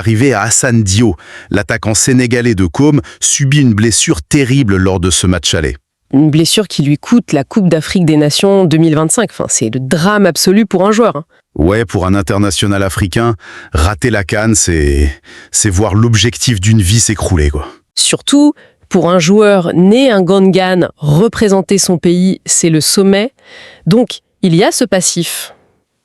Arrivé à Hassan Dio, l'attaquant sénégalais de Côme subit une blessure terrible lors de ce match aller. Une blessure qui lui coûte la Coupe d'Afrique des Nations 2025. Enfin, c'est le drame absolu pour un joueur. Ouais, pour un international africain, rater la CAN, c'est voir l'objectif d'une vie s'écrouler, quoi. Surtout, pour un joueur né un Gangan, représenter son pays, c'est le sommet. Donc, il y a ce passif,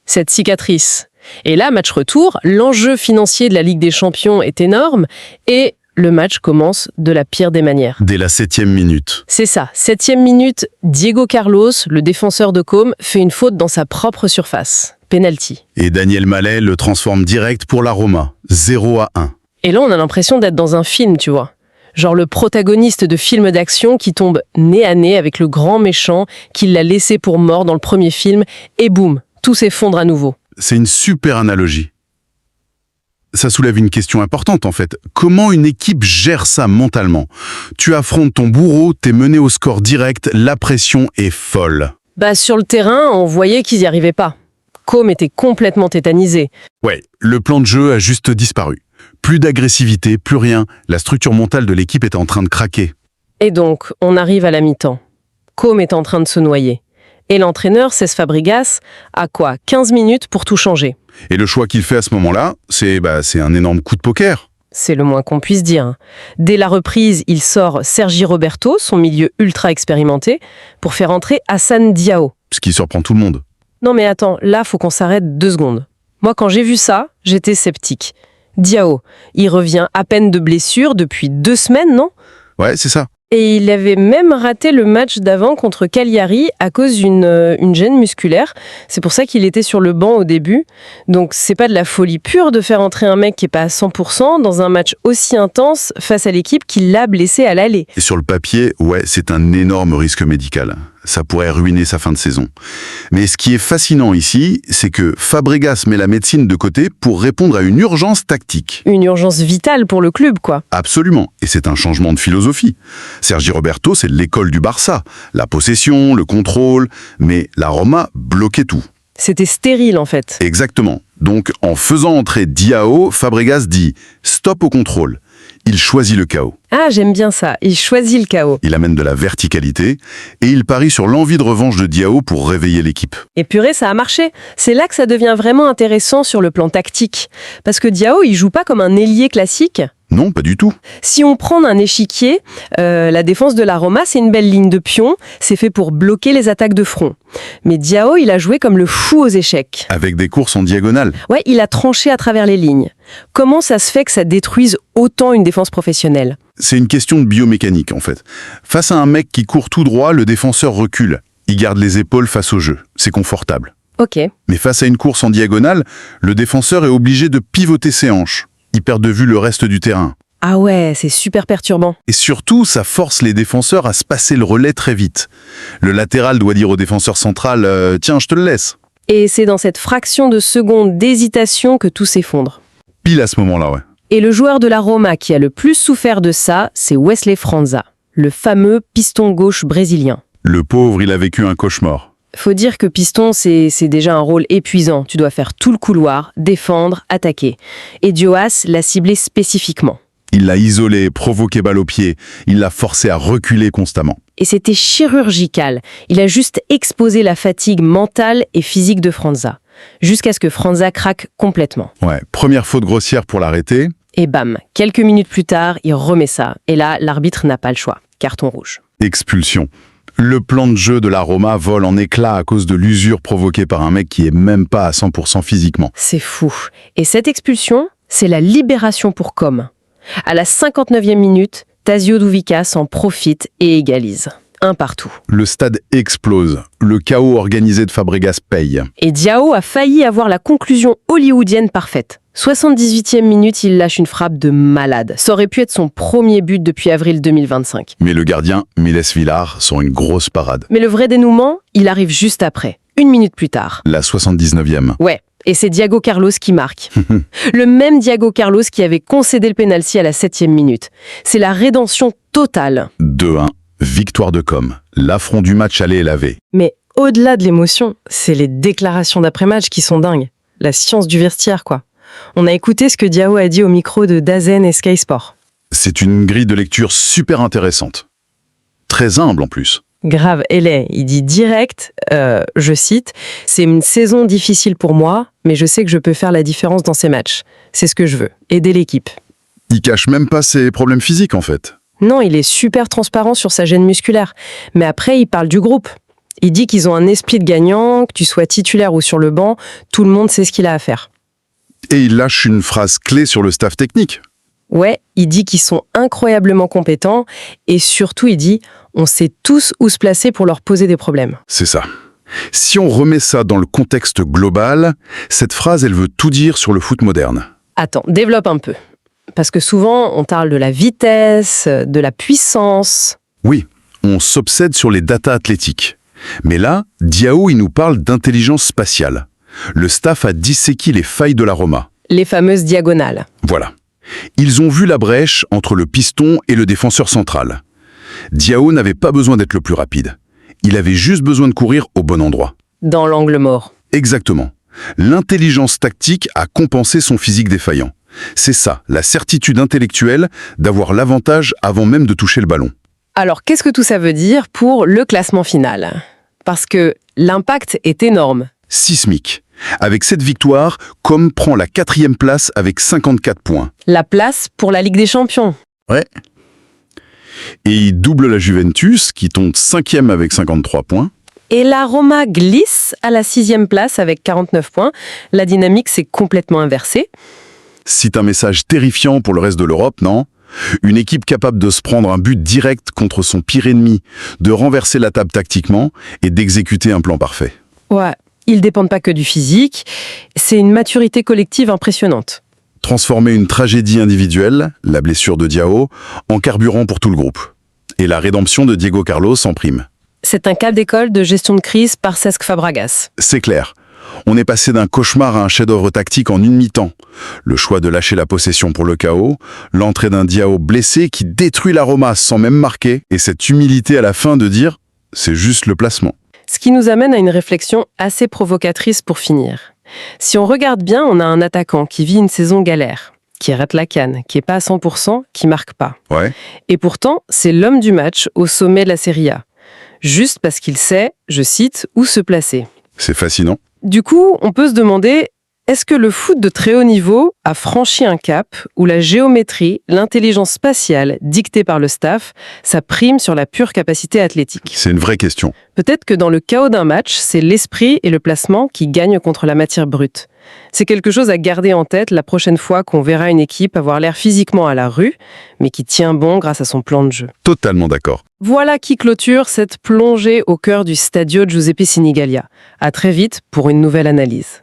cette cicatrice. Et là, match retour, l'enjeu financier de la Ligue des Champions est énorme et le match commence de la pire des manières. Dès la 7e minute. C'est ça, 7e minute, Diego Carlos, le défenseur de Côme, fait une faute dans sa propre surface. Penalty. Et Daniel Mallet le transforme direct pour la Roma, 0-1. Et là, on a l'impression d'être dans un film, tu vois. Genre le protagoniste de film d'action qui tombe nez à nez avec le grand méchant qui l'a laissé pour mort dans le premier film, et boum, tout s'effondre à nouveau. C'est une super analogie. Ça soulève une question importante en fait. Comment une équipe gère ça mentalement? Tu affrontes ton bourreau, t'es mené au score direct, la pression est folle. Sur le terrain, on voyait qu'ils n'y arrivaient pas. Côme était complètement tétanisé. Ouais, le plan de jeu a juste disparu. Plus d'agressivité, plus rien. La structure mentale de l'équipe est en train de craquer. Et donc, on arrive à la mi-temps. Côme est en train de se noyer. Et l'entraîneur, Cesc Fabregas, a 15 minutes pour tout changer. Et le choix qu'il fait à ce moment-là, c'est un énorme coup de poker. C'est le moins qu'on puisse dire. Dès la reprise, il sort Sergi Roberto, son milieu ultra expérimenté, pour faire entrer Hassan Diao. Ce qui surprend tout le monde. Non mais attends, là, faut qu'on s'arrête 2 secondes. Moi, quand j'ai vu ça, j'étais sceptique. Diao, il revient à peine de blessure depuis 2 semaines, non? Ouais, c'est ça. Et il avait même raté le match d'avant contre Cagliari à cause d'une gêne musculaire. C'est pour ça qu'il était sur le banc au début. Donc c'est pas de la folie pure de faire entrer un mec qui est pas à 100% dans un match aussi intense face à l'équipe qui l'a blessé à l'aller. Et sur le papier, ouais, c'est un énorme risque médical. Ça pourrait ruiner sa fin de saison. Mais ce qui est fascinant ici, c'est que Fabregas met la médecine de côté pour répondre à une urgence tactique. Une urgence vitale pour le club, quoi. Absolument. Et c'est un changement de philosophie. Sergi Roberto, c'est l'école du Barça. La possession, le contrôle, mais la Roma bloquait tout. C'était stérile, en fait. Exactement. Donc, en faisant entrer Diao, Fabregas dit « stop au contrôle ». Il choisit le chaos. Ah, j'aime bien ça. Il choisit le chaos. Il amène de la verticalité et il parie sur l'envie de revanche de Diao pour réveiller l'équipe. Et purée, ça a marché. C'est là que ça devient vraiment intéressant sur le plan tactique. Parce que Diao, il joue pas comme un ailier classique. Non, pas du tout. Si on prend un échiquier, la défense de la Roma, c'est une belle ligne de pion. C'est fait pour bloquer les attaques de front. Mais Diao, il a joué comme le fou aux échecs. Avec des courses en diagonale. Ouais, il a tranché à travers les lignes. Comment ça se fait que ça détruise autant une défense professionnelle? C'est une question de biomécanique, en fait. Face à un mec qui court tout droit, le défenseur recule. Il garde les épaules face au jeu. C'est confortable. Ok. Mais face à une course en diagonale, le défenseur est obligé de pivoter ses hanches. Il perd de vue le reste du terrain. Ah ouais, c'est super perturbant. Et surtout, ça force les défenseurs à se passer le relais très vite. Le latéral doit dire au défenseur central « Tiens, je te le laisse ». Et c'est dans cette fraction de seconde d'hésitation que tout s'effondre. Pile à ce moment-là, ouais. Et le joueur de la Roma qui a le plus souffert de ça, c'est Wesley França, le fameux piston gauche brésilien. Le pauvre, il a vécu un cauchemar. Faut dire que piston, c'est déjà un rôle épuisant. Tu dois faire tout le couloir, défendre, attaquer. Et Dioas l'a ciblé spécifiquement. Il l'a isolé, provoqué balle au pied. Il l'a forcé à reculer constamment. Et c'était chirurgical. Il a juste exposé la fatigue mentale et physique de França. Jusqu'à ce que França craque complètement. Ouais, première faute grossière pour l'arrêter. Et bam, quelques minutes plus tard, il remet ça. Et là, l'arbitre n'a pas le choix. Carton rouge. Expulsion. Le plan de jeu de la Roma vole en éclats à cause de l'usure provoquée par un mec qui est même pas à 100% physiquement. C'est fou. Et cette expulsion, c'est la libération pour Côme. À la 59e minute, Tazio Douvikas en profite et égalise. 1 partout. Le stade explose. Le chaos organisé de Fabregas paye. Et Diao a failli avoir la conclusion hollywoodienne parfaite. 78e minute, il lâche une frappe de malade. Ça aurait pu être son premier but depuis avril 2025. Mais le gardien, Miles Villar, sort une grosse parade. Mais le vrai dénouement, il arrive juste après. 1 minute plus tard. La 79e. Ouais. Et c'est Diego Carlos qui marque. Le même Diego Carlos qui avait concédé le pénalty à la 7e minute. C'est la rédemption totale. 2-1, victoire de Côme. L'affront du match aller est lavé. Mais au-delà de l'émotion, c'est les déclarations d'après-match qui sont dingues. La science du vestiaire, quoi. On a écouté ce que Diao a dit au micro de Dazen et Sky Sport. C'est une grille de lecture super intéressante. Très humble en plus. Grave, il dit direct, je cite, « C'est une saison difficile pour moi, mais je sais que je peux faire la différence dans ces matchs. C'est ce que je veux, aider l'équipe. » Il cache même pas ses problèmes physiques en fait. Non, il est super transparent sur sa gêne musculaire. Mais après, il parle du groupe. Il dit qu'ils ont un esprit de gagnant, que tu sois titulaire ou sur le banc, tout le monde sait ce qu'il a à faire. Et il lâche une phrase clé sur le staff technique. Ouais, il dit qu'ils sont incroyablement compétents et surtout, il dit « On sait tous où se placer pour leur poser des problèmes. » C'est ça. Si on remet ça dans le contexte global, cette phrase, elle veut tout dire sur le foot moderne. Attends, développe un peu. Parce que souvent, on parle de la vitesse, de la puissance. Oui, on s'obsède sur les datas athlétiques. Mais là, Diao, il nous parle d'intelligence spatiale. Le staff a disséqué les failles de la Roma. Les fameuses diagonales. Voilà. Ils ont vu la brèche entre le piston et le défenseur central. Diao n'avait pas besoin d'être le plus rapide. Il avait juste besoin de courir au bon endroit. Dans l'angle mort. Exactement. L'intelligence tactique a compensé son physique défaillant. C'est ça, la certitude intellectuelle d'avoir l'avantage avant même de toucher le ballon. Alors, qu'est-ce que tout ça veut dire pour le classement final? Parce que l'impact est énorme. Sismique. Avec cette victoire, Com prend la 4e place avec 54 points. La place pour la Ligue des Champions. Ouais. Et il double la Juventus, qui tombe 5e avec 53 points. Et la Roma glisse à la 6e place avec 49 points. La dynamique s'est complètement inversée. C'est un message terrifiant pour le reste de l'Europe, non? Une équipe capable de se prendre un but direct contre son pire ennemi, de renverser la table tactiquement et d'exécuter un plan parfait. Ouais, ils ne dépendent pas que du physique. C'est une maturité collective impressionnante. Transformer une tragédie individuelle, la blessure de Diao, en carburant pour tout le groupe. Et la rédemption de Diego Carlos en prime. C'est un cas d'école de gestion de crise par Cesc Fabregas. C'est clair. On est passé d'un cauchemar à un chef-d'œuvre tactique en une mi-temps. Le choix de lâcher la possession pour le chaos, l'entrée d'un Diao blessé qui détruit la Roma sans même marquer, et cette humilité à la fin de dire « c'est juste le placement ». Ce qui nous amène à une réflexion assez provocatrice pour finir. Si on regarde bien, on a un attaquant qui vit une saison galère, qui rate la canne, qui est pas à 100%, qui marque pas. Ouais. Et pourtant, c'est l'homme du match au sommet de la Serie A. Juste parce qu'il sait, je cite, où se placer. C'est fascinant. Du coup, on peut se demander, est-ce que le foot de très haut niveau a franchi un cap où la géométrie, l'intelligence spatiale dictée par le staff, ça prime sur la pure capacité athlétique? C'est une vraie question. Peut-être que dans le chaos d'un match, c'est l'esprit et le placement qui gagnent contre la matière brute. C'est quelque chose à garder en tête la prochaine fois qu'on verra une équipe avoir l'air physiquement à la rue, mais qui tient bon grâce à son plan de jeu. Totalement d'accord. Voilà qui clôture cette plongée au cœur du Stadio Giuseppe Sinigalia. À très vite pour une nouvelle analyse.